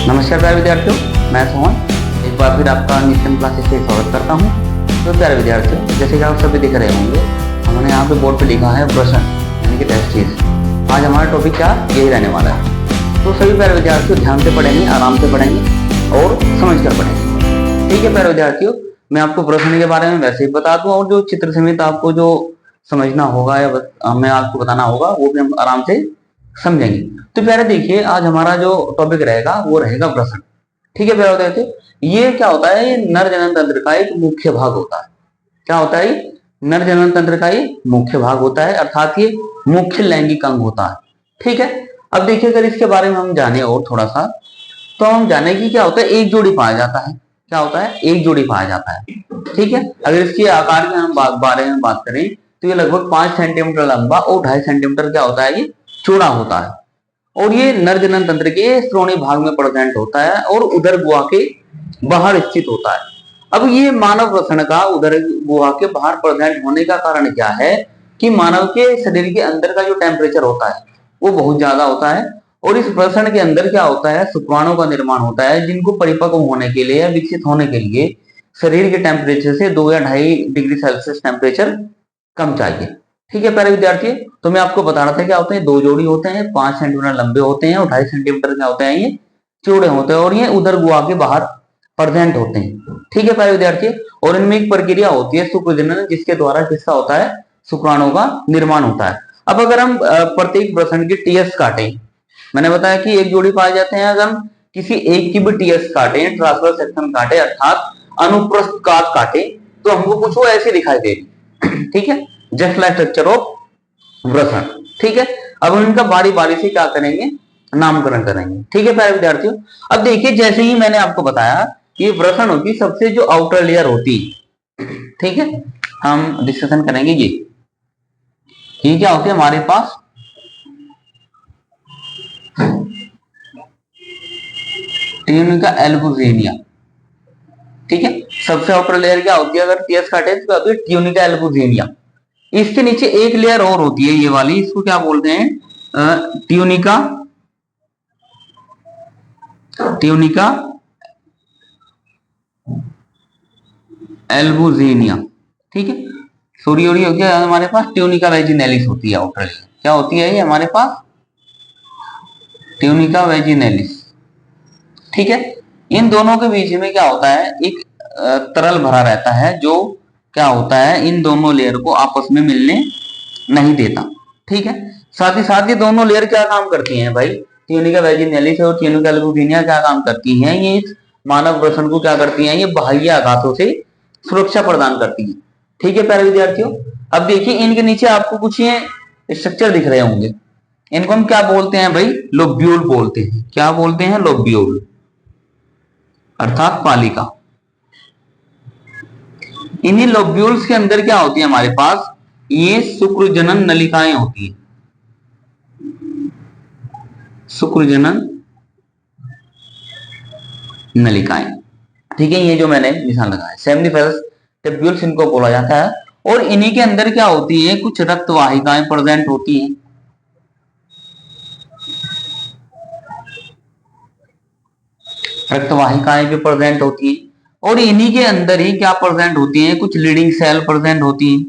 नमस्कार प्यारे विद्यार्थियों, मैं सोहन एक बार फिर आपका निश्चन क्लासेस से स्वागत करता हूं। तो प्यारे विद्यार्थियों, जैसे कि आप सभी दिख रहे होंगे, हमने यहाँ पे बोर्ड पे लिखा है प्रश्न यानी कि टेस्ट। आज हमारा टॉपिक क्या यही रहने वाला है। तो सभी प्यारे विद्यार्थियों ध्यान से पढ़ेंगे, आराम से पढ़ेंगे और समझ कर पढ़ेंगे। ठीक है प्यारे विद्यार्थियों, मैं आपको प्रश्न के बारे में वैसे ही बता दूं और जो चित्र समेत आपको जो समझना होगा या हमें आपको बताना होगा वो भी हम आराम से समझेंगे। तो प्यारे देखिए, आज हमारा जो टॉपिक रहेगा वो रहेगा प्रश्न। ठीक है प्यारे विद्यार्थियों, ये क्या होता है, ये नर जनन तंत्र का एक मुख्य भाग होता है। क्या होता है? नर जनन तंत्र का ये मुख्य भाग होता है, अर्थात ये मुख्य लैंगिक अंग होता है। ठीक है, अब देखिए अगर इसके बारे में हम जाने और थोड़ा सा, तो हम जाने की क्या होता है, एक जोड़ी पाया जाता है। क्या होता है? एक जोड़ी पाया जाता है। ठीक है, अगर इसके आकार की हम बारे में बात करें तो ये लगभग 5 सेंटीमीटर लंबा और 2.5 सेंटीमीटर क्या होता है, ये चौड़ा होता है। और ये नर जनन तंत्र के श्रोणि भाग में प्रेजेंट होता है और उदर गुहा के बाहर स्थित होता है। अब ये मानव वसन का उदर गुहा के बाहर प्रेजेंट होने का कारण क्या है कि मानव के शरीर के अंदर का जो टेम्परेचर होता है वो बहुत ज्यादा होता है और इस प्रश्न के अंदर क्या होता है, शुक्राणु का निर्माण होता है, जिनको परिपक्व होने के लिए या विकसित होने के लिए शरीर के टेम्परेचर से 2 या 2.5 डिग्री सेल्सियस टेम्परेचर कम चाहिए। ठीक है प्यारे विद्यार्थी, तो मैं आपको बता रहा था क्या होते हैं, 2 जोड़ी होते हैं, 5 सेंटीमीटर लंबे होते हैं और 2.5 सेंटीमीटर क्या होते हैं, ये चौड़े होते हैं और ये उदर गुहा के बाहर प्रेजेंट होते हैं। ठीक है प्यारे विद्यार्थी, और इनमें एक प्रक्रिया होती है शुक्रजनन, जिसके द्वारा किसका होता है, शुक्राणु का निर्माण होता है। अब अगर हम प्रत्येक प्रश्न की टीएस काटें, मैंने बताया कि एक जोड़ी पाए जाते हैं, अगर हम किसी एक की भी टीएस काटे, ट्रांसवर्स सेक्शन काटे अर्थात अनुप्रस्थ काट काटे, तो हमको कुछ वो ऐसे दिखाई दे रही। ठीक है, जस्ट लाइक स्ट्रक्चर ऑफ वृषण। ठीक है, अब हम इनका बारी बारी से क्या करेंगे, नामकरण करेंगे। ठीक है प्यारे विद्यार्थियों, अब देखिए जैसे ही मैंने आपको बताया ये वृषण होती सबसे जो आउटर लेयर होती, ठीक है, हम डिस्कशन करेंगे ये क्या होती है हमारे पास, ट्यूनिका एल्बुजिनिया। ठीक है, सबसे आउटर लेयर क्या होती है, अगर टीएस काटे तो क्या होती है, ट्यूनिका एल्बुजिनिया। इसके नीचे एक लेयर और होती है ये वाली, इसको क्या बोलते हैं, ट्यूनिका एल्बुजिनिया। ठीक है, सोरी हो गया, हमारे पास ट्यूनिका वेजिनेलिस होती है आउटर लेयर। क्या होती है ये हमारे पास, ट्यूनिका वेजिनेलिस। ठीक है, इन दोनों के बीच में क्या होता है, एक तरल भरा रहता है जो क्या होता है, इन दोनों लेयर को आपस में मिलने नहीं देता। ठीक है, साथ ही साथ ये दोनों लेयर क्या काम करती हैं भाई, ट्यूनिका वेजिनेलिस और ट्यूनिका एल्बुजिनिया क्या काम करती हैं, ये मानव वृषण को क्या करती हैं, ये बाह्य आघातों से सुरक्षा प्रदान करती हैं। ठीक है प्यारे विद्यार्थियों, अब देखिए इनके नीचे आपको कुछ ये स्ट्रक्चर दिख रहे होंगे, इनको हम क्या बोलते हैं भाई, लोब्यूल बोलते हैं। क्या बोलते हैं, लोब्यूल अर्थात पालिका। इन्हीं लोब्यूल्स के अंदर क्या होती है हमारे पास, ये शुक्रजनन नलिकाएं होती है, शुक्रजनन नलिकाएं। ठीक है, ये जो मैंने निशान लगाया सेमिनिफेरस टेब्यूल्स इनको बोला जाता है और इन्हीं के अंदर क्या होती है, कुछ रक्त वाहिकाएं प्रेजेंट होती हैं। रक्त वाहिकाएं भी प्रेजेंट होती हैं और इन्हीं के अंदर ही क्या प्रेजेंट होती हैं, कुछ लीडिंग सेल प्रेजेंट होती हैं,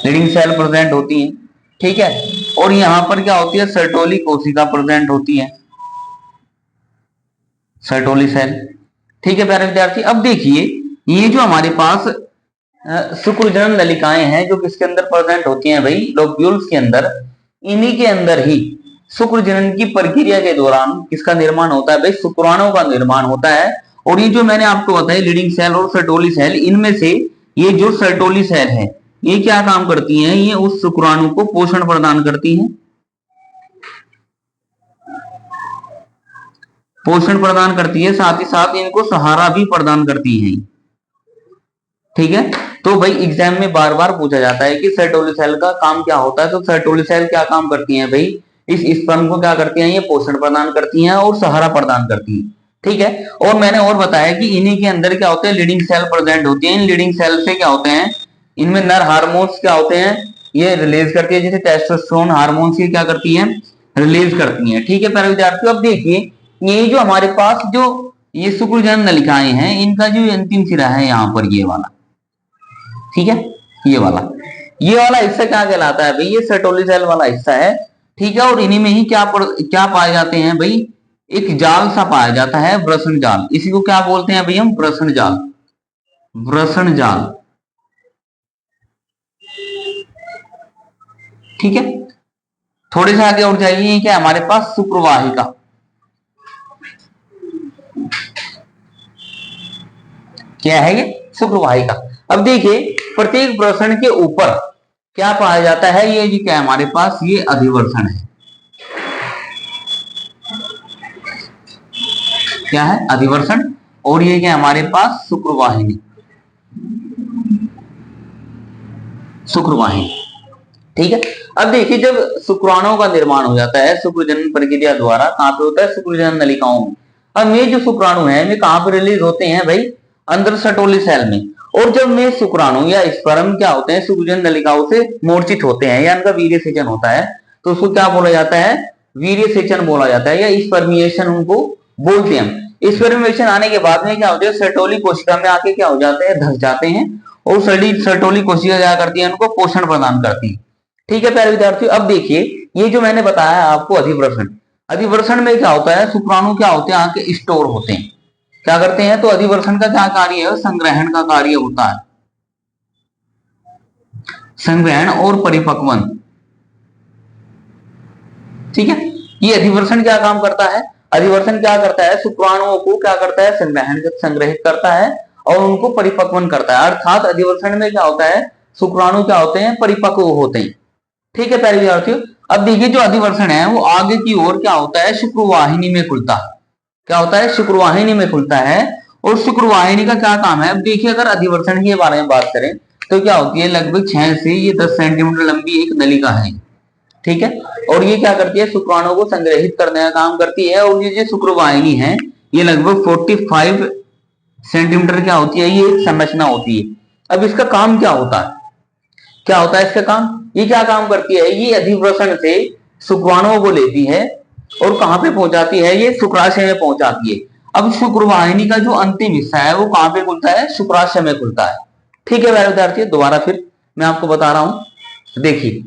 लीडिंग सेल प्रेजेंट होती हैं। ठीक है, और यहां पर क्या होती है, सर्टोली कोशिका प्रेजेंट होती है, सर्टोली सेल। ठीक है प्यारे विद्यार्थी, अब देखिए ये जो हमारे पास शुक्रजनन नलिकाएं हैं जो किसके अंदर प्रेजेंट होती हैं भाई, लोब्यूल्स के अंदर। इन्हीं के अंदर ही शुक्रजनन की प्रक्रिया के दौरान किसका निर्माण होता है भाई, शुक्राणु का निर्माण होता है। और ये जो मैंने आपको बताया लीडिंग सेल और सर्टोली सेल, इनमें से ये जो सर्टोली सेल है ये क्या काम करती हैं, ये उस शुक्राणु को पोषण प्रदान करती हैं, पोषण प्रदान करती है, साथ ही साथ इनको सहारा भी प्रदान करती हैं। ठीक है, तो भाई एग्जाम में बार बार पूछा जाता है कि सर्टोली सेल का काम क्या होता है, तो सर्टोली सेल क्या काम करती हैं भाई, इस स्पर्म को क्या करती हैं, ये पोषण प्रदान करती हैं और सहारा प्रदान करती हैं। ठीक है, और मैंने और बताया कि इन्हीं के अंदर क्या होते हैं, लीडिंग सेल प्रेजेंट होती है। इन लीडिंग सेल से क्या होते हैं, इनमें नर हार्मोन्स क्या होते हैं, ये रिलीज करती है, जैसे टेस्टोस्टेरोन हार्मोन्स की क्या करती है, रिलीज करती हैं। ठीक है प्यारे विद्यार्थियों, अब देखिए ये जो हमारे पास जो ये शुक्रजनन नलिकाएं हैं, इनका जो अंतिम सिरा है यहाँ पर ये वाला, ठीक है, ये वाला हिस्सा क्या कहलाता है भाई, ये सर्टोली सेल वाला हिस्सा है। ठीक है, और इन्हीं में ही क्या पाए जाते हैं भाई, एक जाल सा पाया जाता है, वृषण जाल। इसी को क्या बोलते हैं भाई हम, वृषण जाल, वृषण जाल। ठीक है, थोड़े से आगे और जाइए, क्या हमारे पास शुक्रवाहिका, क्या है ये, शुक्रवाहिका। अब देखिए प्रत्येक वृषण के ऊपर क्या पाया जाता है, ये जी क्या है हमारे पास, ये अधिवर्षण है, क्या है, अधिवर्षण। और ये क्या हमारे पास, शुक्रवाहिनी, शुक्रवाहिनी। ठीक है, अब देखिए जब शुक्राणुओं का निर्माण हो जाता है शुक्रजनन प्रक्रिया द्वारा, कहां पे होता है, शुक्रजनन नलिकाओं में। अब ये जो शुक्राणु है वे कहां पे रिलीज होते हैं भाई, अंदर सर्टोली सेल में। और जब में शुक्राणु या स्पर्म क्या होते हैं, शुक्रजनन नलिकाओं से मोर्चित होते हैं या इनका वीर्य सेचन होता है, तो उसको क्या बोला जाता है, वीर्य सेचन बोला जाता है, या स्पर्मिएशन उनको बोलते हैं। स्पर्मिएशन आने के बाद में क्या होता है, सर्टोली कोशिका में आके क्या हो जाते हैं, धस जाते हैं, और सर्टोली कोशिका क्या करती है, उनको पोषण प्रदान करती है। ठीक है प्यारे विद्यार्थियों, अब देखिए ये जो मैंने बताया आपको अधिवर्षण, अधिवर्षण में क्या होता है, शुक्राणु क्या होते हैं, आके स्टोर होते हैं, क्या करते हैं, तो अधिवर्षण का क्या कार्य है, संग्रहण का कार्य होता है, संग्रहण और परिपक्वन। ठीक है, ये अधिवर्षण क्या काम करता है, अधिवर्षण क्या करता है, शुक्राणुओं को क्या करता है, संग्रहित करता है और उनको परिपक्वन करता है। अर्थात अधिवर्षण में क्या होता है, शुक्राणु क्या होते हैं, परिपक्व होते हैं। ठीक है प्यारे विद्यार्थियों, अब देखिए जो अधिवर्षण है वो आगे की ओर क्या होता है, शुक्रवाहिनी में खुलता है, क्या होता है, शुक्रवाहिनी में खुलता है। और शुक्रवाहिनी का क्या काम है, अब देखिए अगर अधिवर्षण के बारे में बात करें तो क्या होती है, लगभग 6 से ये 10 सेंटीमीटर लंबी एक नलिका है। ठीक है, और ये क्या करती है, शुक्राणु को संग्रहित करने का काम करती है। और ये जो शुक्रवाहिनी है ये लगभग 45 सेंटीमीटर क्या होती है, ये एक संरचना होती है। अब इसका काम क्या होता है, क्या होता है इसका काम, ये क्या काम करती है, ये अधिवर्षण से शुक्राणुओं को लेती है और कहां पे पहुंचाती है, ये शुक्राशय में पहुंचाती है। अब शुक्रवाहिनी का जो अंतिम हिस्सा है वो कहां पे खुलता है, शुक्राशय में खुलता है। ठीक है विद्यार्थी, दोबारा फिर मैं आपको बता रहा हूं, देखिए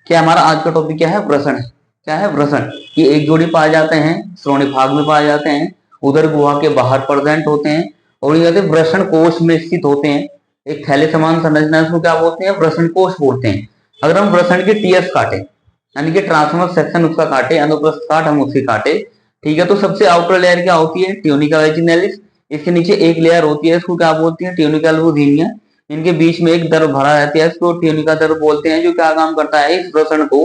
क्या हमारा आज का टॉपिक क्या है, वृषण है, क्या है, वृषण। ये एक जोड़ी पाए जाते हैं, श्रोणी भाग में पाए जाते हैं, उदर गुहा के बाहर प्रेजेंट होते हैं, और ये वृषण कोश में स्थित होते हैं। एक थैले समान संरचना, उसको क्या बोलते हैं, वृषण कोश बोलते हैं। अगर हम वृषण के टीएस काटे, यानी कि ट्रांसवर्स सेक्शन उसका काटे, अनुप्रस्थ काट हम उसकी काटे, ठीक है, तो सबसे आउटर लेयर क्या होती है, ट्यूनिका वेजिनैलिस। इसके नीचे एक लेयर होती है, इसको क्या बोलती है, ट्यूनिका अल्बुमिना। इनके बीच में एक द्रव भरा रहता है, इसको ट्यूनिका द्रव बोलते हैं, जो क्या काम करता है, इस वृषण को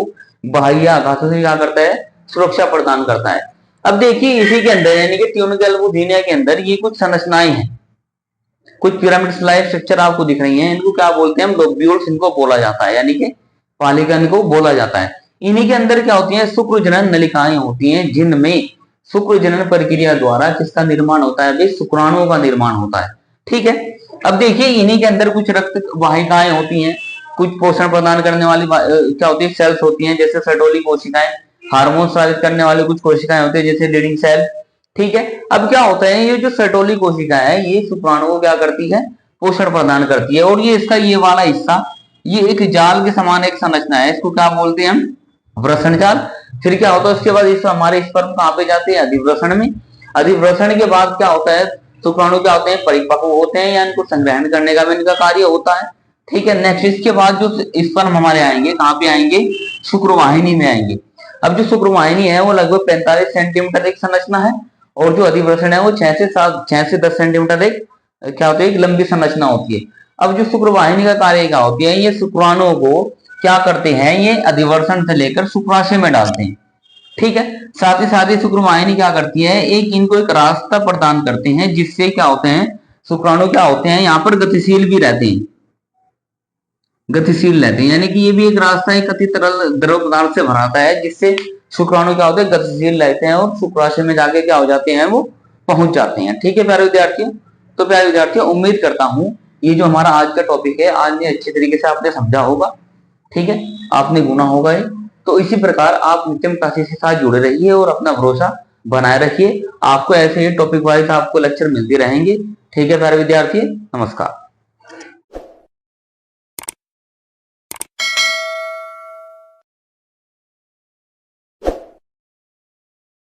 बाह्य आघातों से क्या करता है, सुरक्षा प्रदान करता है। अब देखिए इसी के अंदर यानी कि ट्यूनिका अल्बुमिना के अंदर ये कुछ संरचनाएं हैं, कुछ पिरामिड स्लाइड स्ट्रक्चर आपको दिख रही हैं, इनको क्या बोलते हैं हम, लोब्यूल्स इनको बोला जाता है, यानी कि पालिका इनको बोला जाता है। इन्हीं के अंदर क्या होती है, शुक्रजनन नलिकाएं होती हैं, जिनमें शुक्रजनन प्रक्रिया द्वारा किसका निर्माण होता है, शुक्राणुओं का निर्माण होता है। ठीक है, अब देखिए इन्हीं के अंदर कुछ रक्त वाहिकाएं होती हैं, कुछ पोषण प्रदान करने वाली क्या होती है, सेल्स होती हैं, जैसे सर्टोली कोशिकाएं, हार्मोन स्रावित करने वाली कुछ कोशिकाएं होती है, जैसे लीडिंग सेल। ठीक है, अब क्या होता है, ये जो सर्टोली कोशिका है ये शुक्राणु को क्या करती है, पोषण प्रदान करती है। और ये इसका ये वाला हिस्सा, ये एक जाल के समान एक संरचना है, इसको क्या बोलते हैं हम, वृषण जाल। फिर क्या होता है उसके बाद इस हमारे स्पर्म कहां पे जाते हैं, अधिवृषण में। अधिवृषण के बाद क्या होता है, शुक्राणु क्या होते हैं, परिपक्व होते हैं, या इनको संग्रहण करने का भी इनका कार्य होता है। ठीक है, नेक्स्ट इसके बाद जो स्पर्म हमारे आएंगे कहां पे आएंगे, शुक्रवाहिनी में आएंगे। अब जो शुक्रवाहिनी है वो लगभग 45 सेंटीमीटर एक संरचना है, और जो अधिवृषण है वो 6 से 10 सेंटीमीटर एक क्या होती है, एक लंबी संरचना होती है। अब जो शुक्रवाहिनी का कार्य क्या होती है, ये शुक्राणुओं को क्या करते हैं, ये अधिवर्षण से लेकर शुक्राशय में डालते हैं। ठीक है, साथ ही शुक्रवाहिनी क्या करती है, एक इनको एक रास्ता प्रदान करते हैं, जिससे क्या होते हैं, शुक्राणु क्या होते हैं, यहाँ पर गतिशील भी रहते हैं, गतिशील रहते हैं, यानी कि ये भी एक रास्ता एक अति तरल द्रव पदार्थ से भराता है, जिससे शुक्राणु क्या होते हैं, गतिशील रहते हैं और शुक्राशय में जाके क्या हो जाते हैं, वो पहुंच जाते हैं। ठीक है प्यारे विद्यार्थियों, तो प्यारे विद्यार्थियों उम्मीद करता हूं ये जो हमारा आज का टॉपिक है, आज ने अच्छे तरीके से आपने समझा होगा। ठीक है, आपने गुना होगा तो इसी प्रकार आप नित्यम क्लासेस के साथ जुड़े रहिए और अपना भरोसा बनाए रखिए। आपको ऐसे ही टॉपिक वाइज आपको लेक्चर मिलते रहेंगे। ठीक है प्यारे विद्यार्थी, नमस्कार।